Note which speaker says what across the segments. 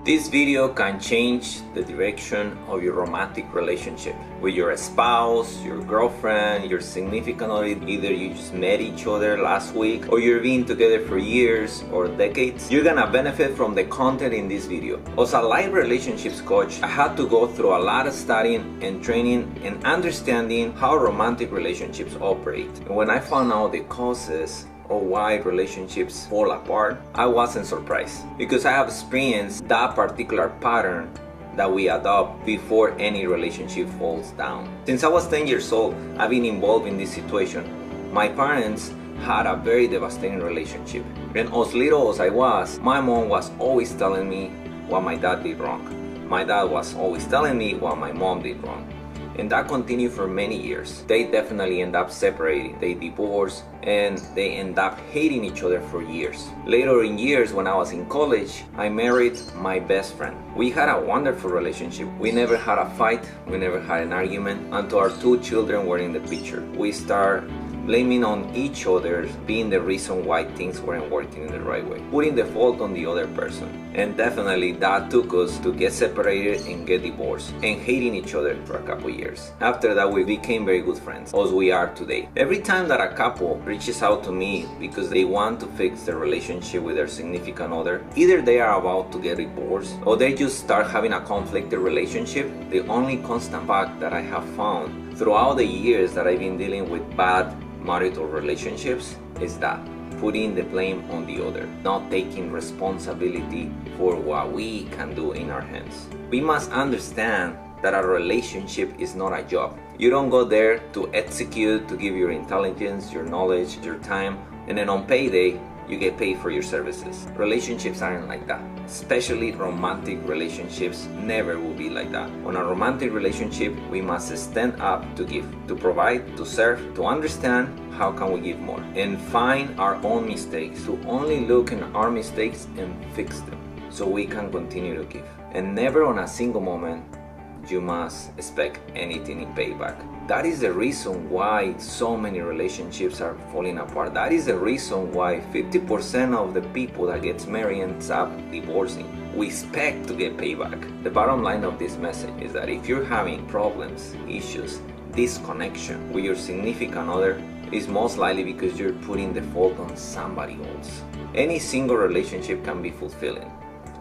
Speaker 1: This video can change the direction of your romantic relationship with your spouse, your girlfriend, your significant other. Either you just met each other last week or you've been together for years or decades. You're gonna benefit from the content in this video. As a life relationships coach, I had to go through a lot of studying and training and understanding how romantic relationships operate. And when I found out the causes or why relationships fall apart, I wasn't surprised because I have experienced that particular pattern that we adopt before any relationship falls down. Since I was 10 years old, I've been involved in this situation. My parents had a very devastating relationship, and as little as I was, my mom was always telling me what my dad did wrong. My dad was always telling me what my mom did wrong. And that continued for many years. They definitely end up separating. They divorced and they end up hating each other for years. Later in years, when I was in college, I married my best friend. We had a wonderful relationship. We never had a fight. We never had an argument until our 2 children were in the picture. We started blaming on each other, being the reason why things weren't working in the right way, putting the fault on the other person. And definitely that took us to get separated and get divorced and hating each other for a couple years. After that, we became very good friends, as we are today. Every time that a couple reaches out to me because they want to fix their relationship with their significant other, either they are about to get divorced or they just start having a conflicted relationship, the only constant fact that I have found throughout the years that I've been dealing with bad marital relationships is that putting the blame on the other, not taking responsibility for what we can do in our hands. We must understand that a relationship is not a job. You don't go there to execute, to give your intelligence, your knowledge, your time, and then on payday, you get paid for your services. Relationships aren't like that. Especially romantic relationships never will be like that. On a romantic relationship, we must stand up to give, to provide, to serve, to understand how can we give more, and find our own mistakes, to only look at our mistakes and fix them so we can continue to give. And never on a single moment you must expect anything in payback. That is the reason why so many relationships are falling apart. That is the reason why 50% of the people that gets married ends up divorcing. We expect to get payback. The bottom line of this message is that if you're having problems, issues, disconnection with your significant other, it's most likely because you're putting the fault on somebody else. Any single relationship can be fulfilling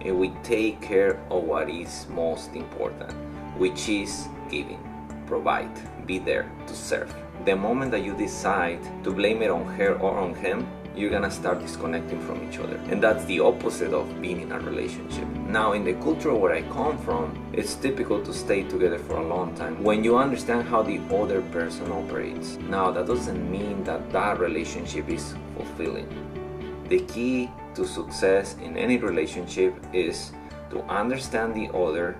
Speaker 1: if we take care of what is most important, which is giving, provide, be there to serve. The moment that you decide to blame it on her or on him, you're gonna start disconnecting from each other. And that's the opposite of being in a relationship. Now, in the culture where I come from, it's typical to stay together for a long time when you understand how the other person operates. Now, that doesn't mean that that relationship is fulfilling. The key to success in any relationship is to understand the other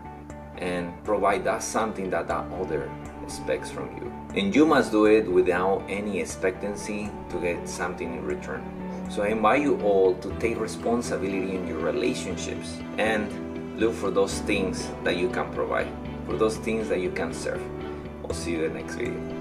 Speaker 1: and provide that something that that other expects from you. And you must do it without any expectancy to get something in return. So I invite you all to take responsibility in your relationships and look for those things that you can provide, for those things that you can serve. I'll see you in the next video.